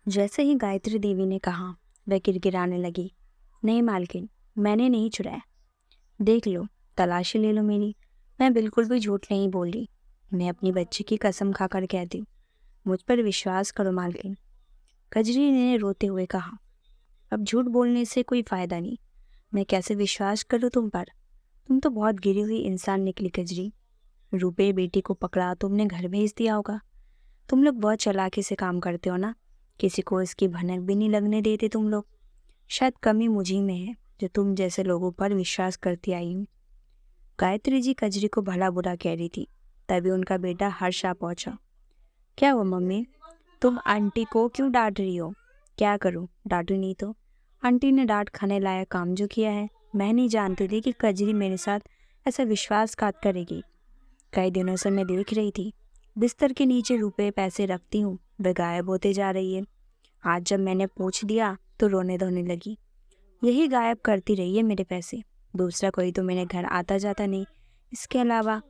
जैसे ही गायत्री देवी ने कहा, वह किरकिराने लगी। नहीं मालकिन, मैंने नहीं चुराया। देख लो, तलाशी ले लो मेरी। मैं बिल्कुल भी झूठ नहीं बोल रही। मैं अपनी बच्ची की कसम खाकर कहती हूँ। मुझ पर विश्वास करो मालकिन। कजरी ने रोते हुए कहा। अब झूठ बोलने से कोई फायदा नहीं। मैं कैसे विश्वास करूँ तुम पर? तुम तो बहुत गिरी हुई इंसान निकली कजरी। रूपे बेटी को पकड़ा तुमने घर भेज दिया होगा। तुम लोग बहुत चालाकी से काम करते हो ना। किसी को इसकी भनक भी नहीं लगने देते तुम लोग। शायद कमी मुझी में है जो तुम जैसे लोगों पर विश्वास करती आई हूँ। गायत्री जी कजरी को भला बुरा कह रही थी। तभी उनका बेटा हर्ष आ पहुंचा। क्या हुआ मम्मी? तुम आंटी को क्यों डांट रही हो? क्या करूं, डांटू नहीं तो? आंटी ने डांट खाने लायक काम जो किया है। मैं नहीं जानती थी कि कजरी मेरे साथ ऐसा विश्वासघात करेगी। कई दिनों से मैं देख रही थी। बिस्तर के नीचे रुपए पैसे रखती हूँ, वे गायब होते जा रही है। आज जब मैंने पूछ दिया तो रोने धोने लगी। यही गायब करती रही है मेरे पैसे। दूसरा कोई तो मेरे घर आता जाता नहीं। इसके अलावा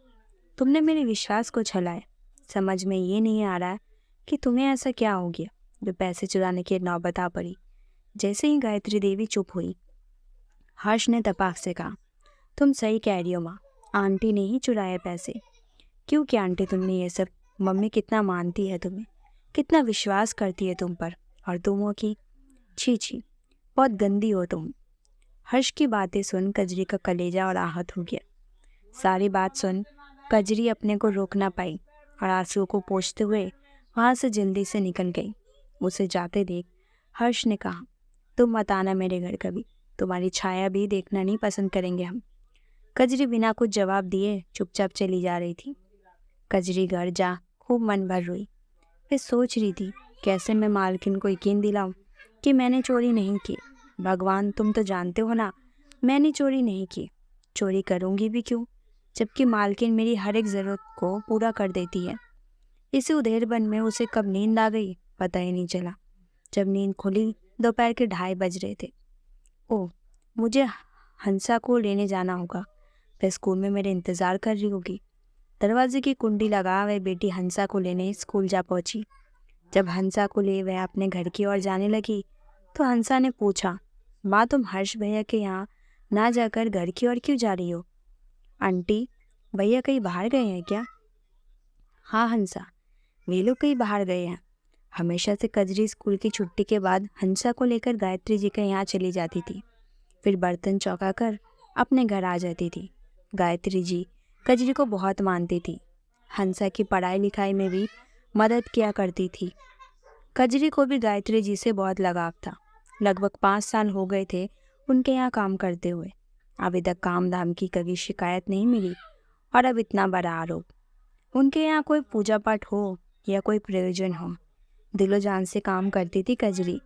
तुमने मेरे विश्वास को छलाया। समझ में ये नहीं आ रहा है कि तुम्हें ऐसा क्या हो गया जो पैसे चुराने की नौबत आ पड़ी। जैसे ही गायत्री देवी चुप हुई, हर्ष ने तपाक से कहा, तुम सही कह रही हो माँ। आंटी ने ही चुराए पैसे। क्यों क्या आंटी तुमने ये सब? मम्मी कितना मानती है तुम्हें, कितना विश्वास करती है तुम पर। और तुम हो कि छी छी, बहुत गंदी हो तुम। हर्ष की बातें सुन कजरी का कलेजा और आहत हो गया। सारी बात सुन कजरी अपने को रोक ना पाई और आंसुओं को पोंछते हुए वहां से जल्दी से निकल गई। उसे जाते देख हर्ष ने कहा, तुम मत आना मेरे घर कभी। तुम्हारी छाया भी देखना नहीं पसंद करेंगे हम। कजरी बिना कुछ जवाब दिए चुपचाप चली जा रही थी। कजरी घर जा खूब मन भर रोई। वे सोच रही थी, कैसे मैं मालकिन को यकीन दिलाऊं कि मैंने चोरी नहीं की। भगवान, तुम तो जानते हो ना, मैंने चोरी नहीं की। चोरी करूंगी भी क्यों, जबकि मालकिन मेरी हर एक ज़रूरत को पूरा कर देती है। इसी उधेड़बन में उसे कब नींद आ गई पता ही नहीं चला। जब नींद खुली दोपहर के 2:30 बज रहे थे। ओह, मुझे हंसा को लेने जाना होगा। वह स्कूल में मेरे इंतज़ार कर रही होगी। दरवाजे की कुंडी लगा वह बेटी हंसा को लेने स्कूल जा पहुंची। जब हंसा को ले वह अपने घर की ओर जाने लगी तो हंसा ने पूछा, माँ तुम हर्ष भैया के यहाँ ना जाकर घर की ओर क्यों जा रही हो? आंटी, भैया कहीं बाहर गए हैं क्या? हाँ हंसा, वे लोग कहीं बाहर गए हैं। हमेशा से कजरी स्कूल की छुट्टी के बाद हंसा को लेकर गायत्री जी के यहाँ चली जाती थी। फिर बर्तन चौका कर अपने घर आ जाती थी। गायत्री जी कजरी को बहुत मानती थी। हंसा की पढ़ाई लिखाई में भी मदद किया करती थी। कजरी को भी गायत्री जी से बहुत लगाव था। लगभग 5 साल हो गए थे उनके यहाँ काम करते हुए। अभी तक काम धाम की कभी शिकायत नहीं मिली। और अब इतना बड़ा आरोप। उनके यहाँ कोई पूजा पाठ हो या कोई प्रयोजन हो, दिलो जान से काम करती थी कजरी।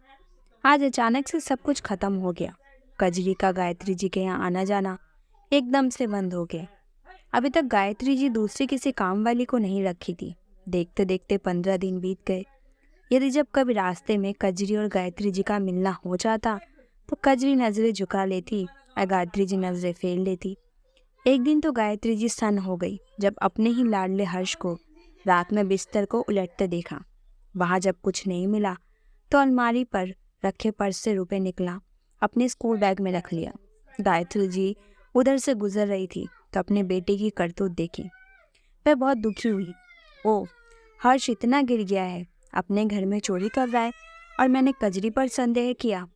आज अचानक से सब कुछ खत्म हो गया। कजरी का गायत्री जी के यहाँ आना जाना एकदम से बंद हो गया। अभी तक गायत्री जी दूसरी किसी काम वाली को नहीं रखी थी। देखते देखते 15 दिन बीत गए। यदि जब कभी रास्ते में कजरी और गायत्री जी का मिलना हो जाता तो कजरी नजरें झुका लेती और गायत्री जी नजरें फेर लेती। एक दिन तो गायत्री जी सन्न हो गई जब अपने ही लाडले हर्ष को रात में बिस्तर को उलटते देखा। वहां जब कुछ नहीं मिला तो अलमारी पर रखे पर्स से रुपए निकला, अपने स्कूल बैग में रख लिया। गायत्री जी उधर से गुजर रही थी तो अपने बेटे की करतूत देखी। वह बहुत दुखी हुई। ओ, हर्ष इतना गिर गया है, अपने घर में चोरी कर रहा है और मैंने कजरी पर संदेह किया।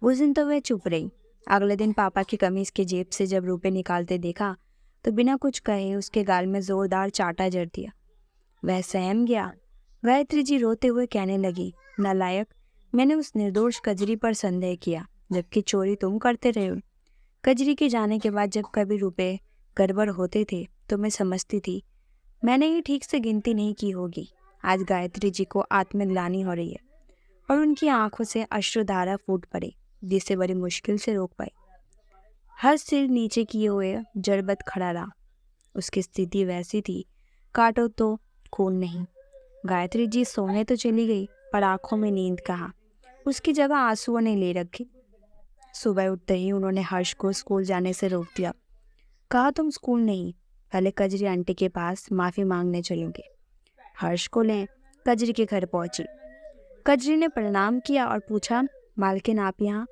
उस दिन तो वह चुप रही। अगले दिन पापा की कमीज की जेब से जब रुपए निकालते देखा तो बिना कुछ कहे उसके गाल में जोरदार चाटा जड़ दिया। वह सहम गया। गायत्री जी रोते हुए कहने लगी, नालायक, मैंने उस निर्दोष कजरी पर संदेह किया, जबकि चोरी तुम करते रहे हो। कजरी के जाने के बाद जब कभी रुपए गड़बड़ होते थे तो मैं समझती थी मैंने ही ठीक से गिनती नहीं की होगी। आज गायत्री जी को आत्मग्लानि हो रही है और उनकी आंखों से अश्रुधारा फूट पड़े, जिसे बड़ी मुश्किल से रोक पाई। हर सिर नीचे किए हुए जड़बत खड़ा रहा। उसकी स्थिति वैसी थी, काटो तो खून नहीं। गायत्री जी सोने तो चली गई पर आंखों में नींद कहाँ, उसकी जगह आंसुओं ने ले रखी। सुबह उठते ही उन्होंने हर्ष को स्कूल जाने से रोक दिया। कहा तुम स्कूल नहीं, पहले कजरी आंटी के पास माफी मांगने चलोगे। हर्ष को लें कजरी के घर पहुंची। कजरी ने प्रणाम किया और पूछा, मालकिन आप यहाँ?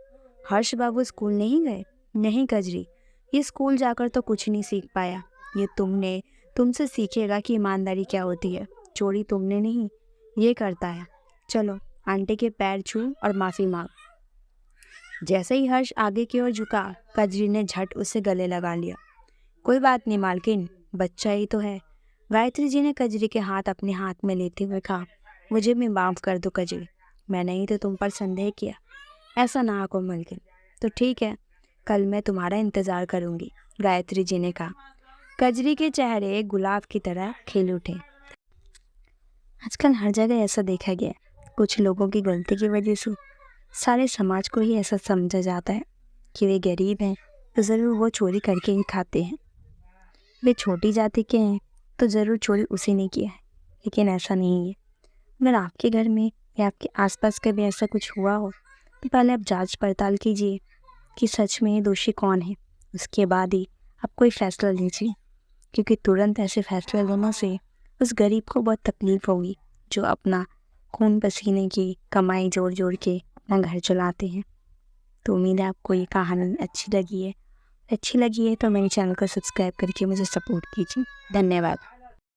हर्ष बाबू स्कूल नहीं गए? नहीं कजरी, ये स्कूल जाकर तो कुछ नहीं सीख पाया। ये तुमसे सीखेगा कि ईमानदारी क्या होती है। चोरी तुमने नहीं, ये करता है। चलो आंटी के पैर छू और माफ़ी मांग। जैसे ही हर्ष आगे की ओर झुका, कजरी ने झट उसे गले लगा लिया। कोई बात नहीं मालकिन, बच्चा ही तो है। गायत्री जी ने कजरी के हाथ अपने हाथ में लेते हुए कहा, मुझे भी माफ़ कर दो कजरी, मैंने ही तो तुम पर संदेह किया। ऐसा ना कहो मालकिन। तो ठीक है, कल मैं तुम्हारा इंतज़ार करूँगी, गायत्री जी ने कहा। कजरी के चेहरे गुलाब की तरह खिल उठे। आजकल हर जगह ऐसा देखा गया है, कुछ लोगों की गलती की वजह से सारे समाज को ही ऐसा समझा जाता है कि वे गरीब हैं तो ज़रूर वो चोरी करके ही खाते हैं। वे छोटी जाति के हैं तो ज़रूर चोरी उसी ने किया है। लेकिन ऐसा नहीं है। अगर आपके घर में या आपके आसपास कभी ऐसा कुछ हुआ हो तो पहले आप जांच पड़ताल कीजिए कि सच में ये दोषी कौन है। उसके बाद ही आप कोई फैसला लीजिए, क्योंकि तुरंत ऐसे फैसले लेने से उस गरीब को बहुत तकलीफ होगी जो अपना खून पसीने की कमाई जोड़ जोड़ के अपना घर चलाते हैं। तो उम्मीद है आपको ये कहानी अच्छी लगी है तो मेरे चैनल को सब्सक्राइब करके मुझे सपोर्ट कीजिए। धन्यवाद।